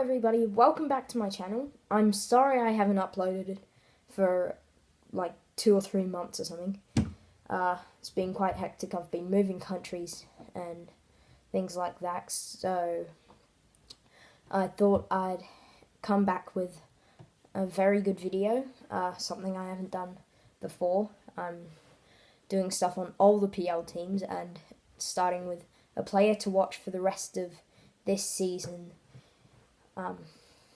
everybody, welcome back to my channel. I'm sorry I haven't uploaded it for like 2 or 3 months or something. It's been quite hectic. I've been moving countries and things like that, so I thought I'd come back with a very good video, something I haven't done before. I'm doing stuff on all the PL teams and starting with a player to watch for the rest of this season.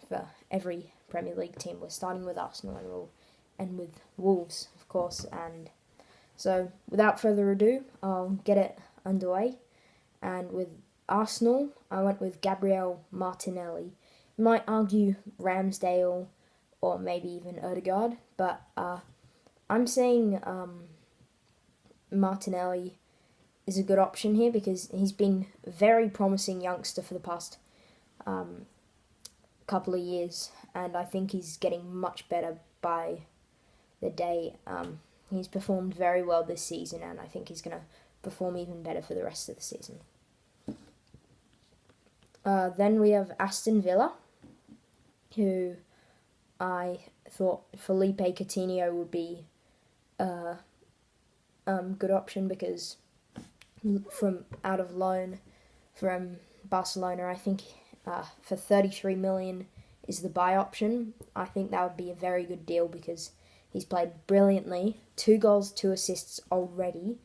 For every Premier League team, we're starting with Arsenal and with Wolves, of course. And so, without further ado, I'll get it underway. And with Arsenal, I went with Gabriel Martinelli. You might argue Ramsdale or maybe even Odegaard, but I'm saying Martinelli is a good option here because he's been a very promising youngster for the past couple of years, and I think he's getting much better by the day. He's performed very well this season, and I think he's going to perform even better for the rest of the season. Then we have Aston Villa, who I thought Felipe Coutinho would be a good option because from out of loan from Barcelona, I think for 33 million is the buy option. I think that would be a very good deal because he's played brilliantly. 2 goals, 2 assists already,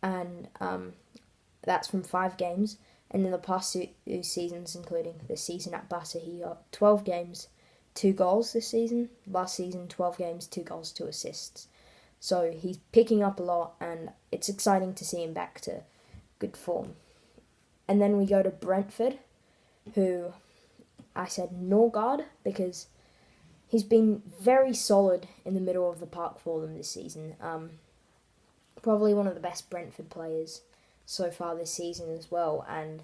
and that's from 5 games. And in the past 2 seasons, including the season at Barca, he got 12 games, 2 goals this season. Last season, 12 games, 2 goals, 2 assists. So he's picking up a lot, and it's exciting to see him back to good form. And then we go to Brentford, who I said Norgard because he's been very solid in the middle of the park for them this season. Probably one of the best Brentford players so far this season as well, and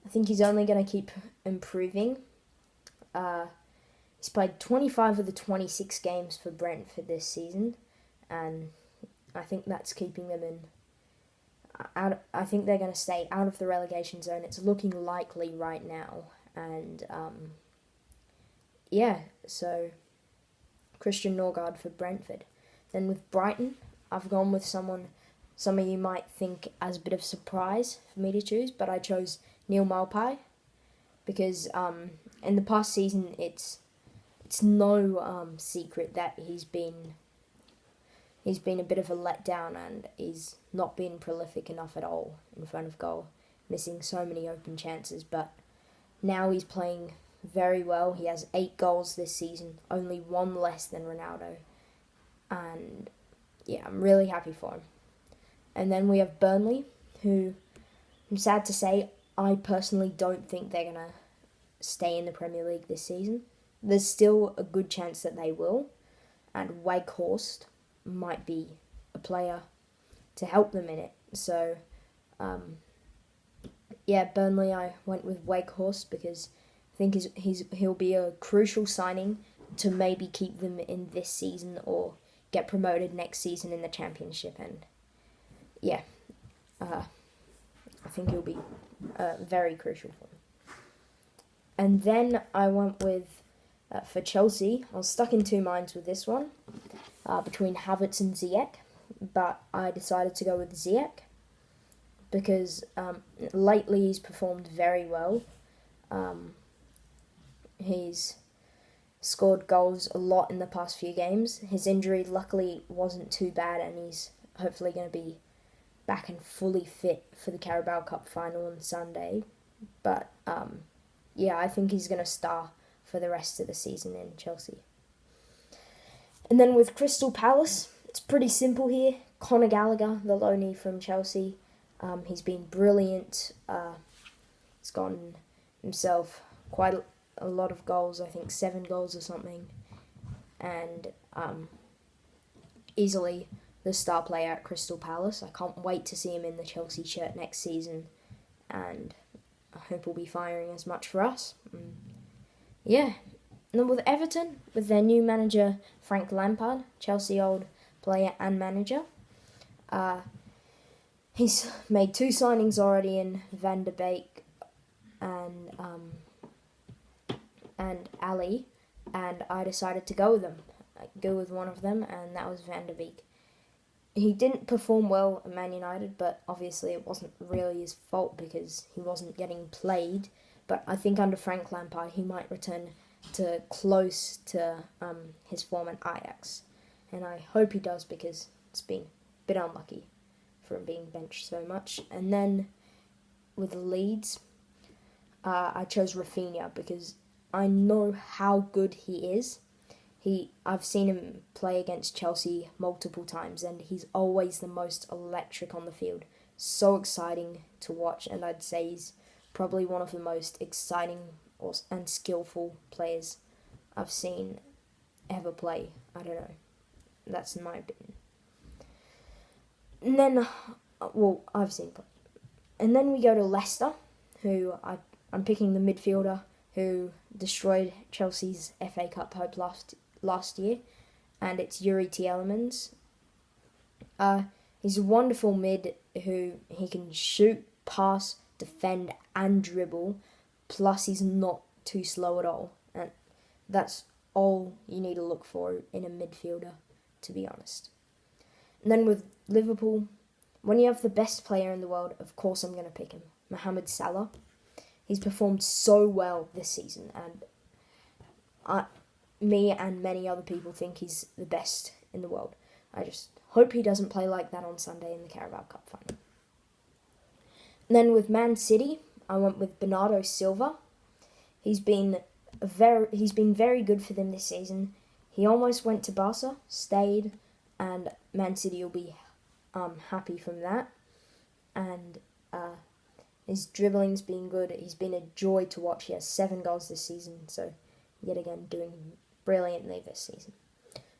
I think he's only going to keep improving. He's played 25 of the 26 games for Brentford this season, and I think that's keeping them in. I think they're going to stay out of the relegation zone. It's looking likely right now, and so Christian Norgard for Brentford. Then with Brighton, I've gone with someone some of you might think as a bit of surprise for me to choose, but I chose Neil Maupay because in the past season it's no secret that he's been a bit of a letdown, and he's not been prolific enough at all in front of goal, missing so many open chances. But now he's playing very well. He has 8 goals this season, only 1 less than Ronaldo. And yeah, I'm really happy for him. And then we have Burnley, who I'm sad to say, I personally don't think they're going to stay in the Premier League this season. There's still a good chance that they will, and Weghorst might be a player to help them in it. So, Burnley, I went with Weghorst because I think he'll be a crucial signing to maybe keep them in this season or get promoted next season in the Championship. And I think he'll be very crucial for them. And then I went with, for Chelsea, I was stuck in 2 minds with this one, between Havertz and Ziyech, but I decided to go with Ziyech because lately he's performed very well. He's scored goals a lot in the past few games. His injury luckily wasn't too bad, and he's hopefully going to be back and fully fit for the Carabao Cup final on Sunday. But I think he's going to star for the rest of the season in Chelsea. And then with Crystal Palace, it's pretty simple here. Conor Gallagher, the loanee from Chelsea, he's been brilliant. He's gotten himself quite a lot of goals, I think 7 goals or something, and easily the star player at Crystal Palace. I can't wait to see him in the Chelsea shirt next season, and I hope he'll be firing as much for us. And then with Everton, with their new manager Frank Lampard, Chelsea old player and manager, he's made 2 signings already in Van de Beek and and Ali, and I decided to go with them. Go with one of them, and that was Van de Beek. He didn't perform well at Man United, but obviously it wasn't really his fault because he wasn't getting played. But I think under Frank Lampard, he might return to close to his form at Ajax. And I hope he does because it's been a bit unlucky for him being benched so much. And then with Leeds, I chose Rafinha because I know how good he is. I've seen him play against Chelsea multiple times, and he's always the most electric on the field. So exciting to watch, and I'd say he's probably one of the most exciting and skillful players I've seen ever play. I don't know. That's in my opinion. And then, I've seen play. And then we go to Leicester, who I'm picking the midfielder who destroyed Chelsea's FA Cup hope last year, and it's Yuri Tielemans. He's a wonderful mid who he can shoot, pass, defend, and dribble. Plus, he's not too slow at all, and that's all you need to look for in a midfielder, to be honest. And then with Liverpool, when you have the best player in the world, of course I'm going to pick him, Mohamed Salah. He's performed so well this season, and me and many other people think he's the best in the world. I just hope he doesn't play like that on Sunday in the Carabao Cup final. And then with Man City, I went with Bernardo Silva. He's been very good for them this season. He almost went to Barca, stayed, and Man City will be happy from that. And his dribbling's been good. He's been a joy to watch. He has 7 goals this season, so yet again doing brilliantly this season.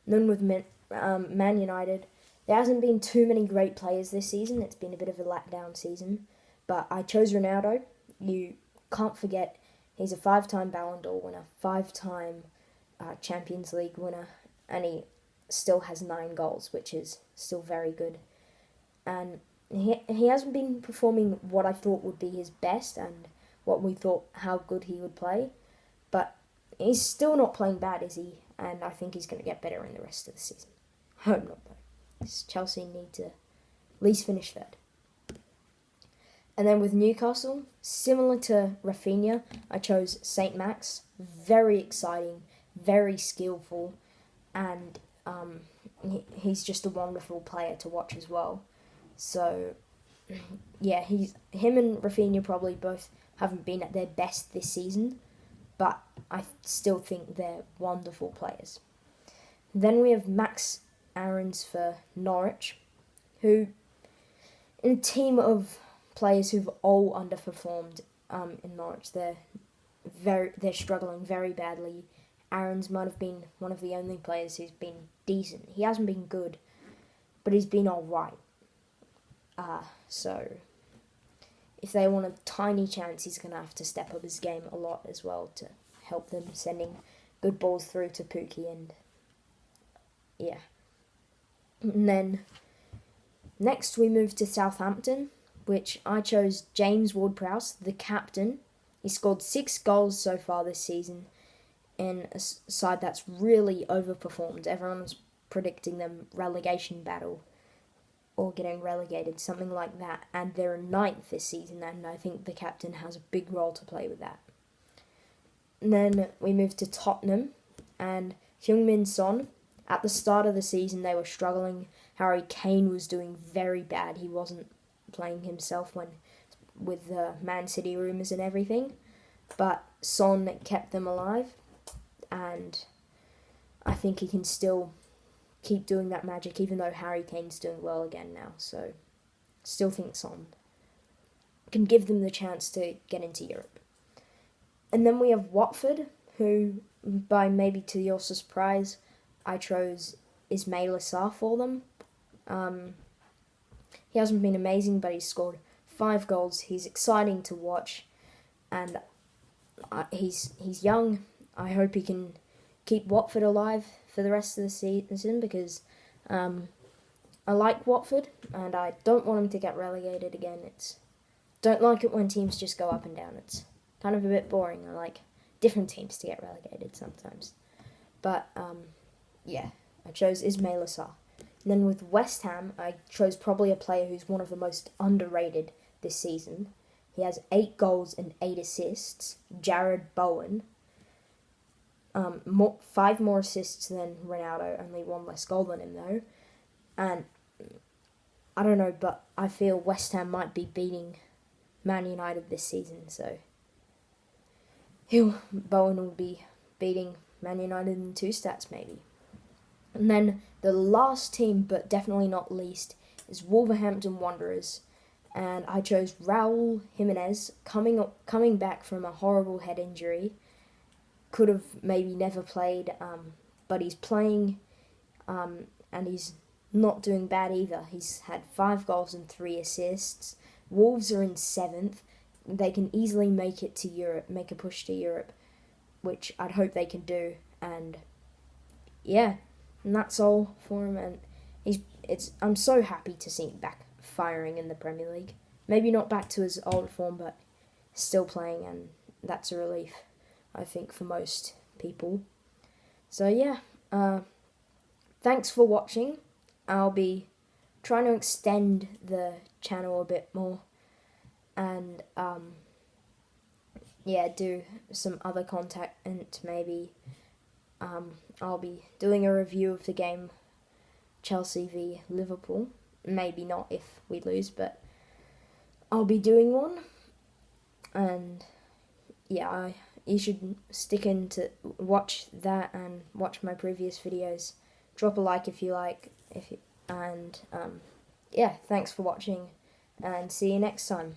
And then with Man United, there hasn't been too many great players this season. It's been a bit of a letdown season, but I chose Ronaldo. You can't forget he's a 5-time Ballon d'Or winner, 5-time Champions League winner, and he still has 9 goals, which is still very good. And he hasn't been performing what I thought would be his best and what we thought how good he would play, but he's still not playing bad, is he? And I think he's going to get better in the rest of the season. I hope not, though. Because Chelsea need to at least finish third. And then with Newcastle, similar to Rafinha, I chose St. Max. Very exciting, very skillful, and he's just a wonderful player to watch as well. So, yeah, him and Rafinha probably both haven't been at their best this season, but I still think they're wonderful players. Then we have Max Aarons for Norwich, who, in a team of players who've all underperformed in Norwich, they're struggling very badly. Aarons might have been one of the only players who's been decent. He hasn't been good, but he's been alright. So, if they want a tiny chance, he's going to have to step up his game a lot as well to help them, sending good balls through to Pukki, and yeah. And then, next we move to Southampton, which I chose James Ward-Prowse, the captain. He scored 6 goals so far this season in a side that's really overperformed. Everyone's predicting them relegation battle or getting relegated, something like that. And they're 9th this season, and I think the captain has a big role to play with that. And then we move to Tottenham, and Heung-min Son. At the start of the season, they were struggling. Harry Kane was doing very bad. He wasn't playing himself with the Man City rumours and everything. But Son kept them alive, and I think he can still keep doing that magic, even though Harry Kane's doing well again now. So, still think Son can give them the chance to get into Europe. And then we have Watford, who, by maybe to your surprise, I chose Ismaila Sarr for them. He hasn't been amazing, but he's scored 5 goals. He's exciting to watch, and he's young. I hope he can keep Watford alive for the rest of the season, because I like Watford, and I don't want him to get relegated again. Don't like it when teams just go up and down. It's kind of a bit boring. I like different teams to get relegated sometimes. But yeah, I chose Ismail Assar. And then with West Ham, I chose probably a player who's one of the most underrated this season. He has 8 goals and 8 assists. Jared Bowen. 5 more assists than Ronaldo, only 1 less goal than him though. And I don't know, but I feel West Ham might be beating Man United this season, so Bowen will be beating Man United in 2 stats maybe. And then the last team, but definitely not least, is Wolverhampton Wanderers. And I chose Raul Jimenez, coming back from a horrible head injury. Could have maybe never played, but he's playing, and he's not doing bad either. He's had 5 goals and 3 assists. Wolves are in 7th. They can easily make it to Europe, make a push to Europe, which I'd hope they can do. And yeah, and that's all for him. And I'm so happy to see him back firing in the Premier League. Maybe not back to his old form, but still playing, and that's a relief, I think, for most people. So yeah, thanks for watching. I'll be trying to extend the channel a bit more, and yeah, do some other content maybe. I'll be doing a review of the game Chelsea v Liverpool. Maybe not if we lose, but I'll be doing one. And yeah, you should stick in to watch that and watch my previous videos. Drop a like if you like. Yeah, thanks for watching, and see you next time.